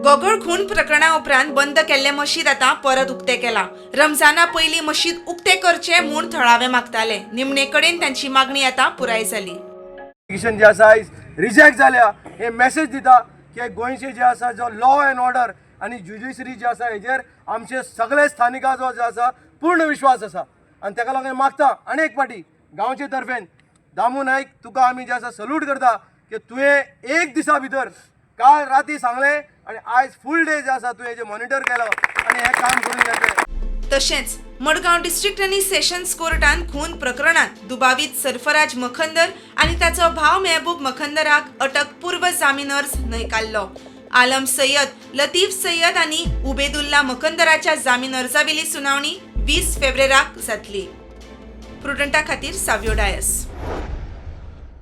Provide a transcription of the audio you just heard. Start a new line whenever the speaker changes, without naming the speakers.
गोगळ खून प्रकरणा उपरांत बंद केल्ले मशीद आता परत उक्ते केला. रमजाना पयलीं मशीद उक्ते करचे म्हूण थळावे मागताले. निमणे कडेन तांची मागणी आता पुराय जाली.
जे आसा रिजेक्ट जाल्या हे मेसेज दिता की गोंयचे जे आसा जो लॉ अँड ऑर्डर आनी ज्युडिशरी जे आसा हेजेर आमचे सगळे स्थानिकाचो जो आसा पूर्ण विश्वास आसा आनी ताका लागून मागता आनी एक फावटी गांवचे तर्फेन दामू नायक तुका आमी जे आसा सल्यूट करता की तुवें एक दिसा भितर काल राती सांगलें आनी आयज फूल डे जे आसा तुवें मॉनिटर केलो आनी हें काम करून घेतलें.
तशेंच मडगांव डिस्ट्रिक्ट आनी सेशन्स कोर्टान खून प्रकरणात दुबावीत सरफराज मखंदर आनी ताचो भाव मेहबूब मखंदराक अटकपूर्व जामीन अर्ज न्हयकारलो. आलम सय्यद, लतीफ सय्यद आनी उबेदुल्ला मखंदराच्या जामीन अर्जावेली सुनावणी 20 फेब्रुवारीक जातली. प्रुडंटा खातीर सावियो डायस.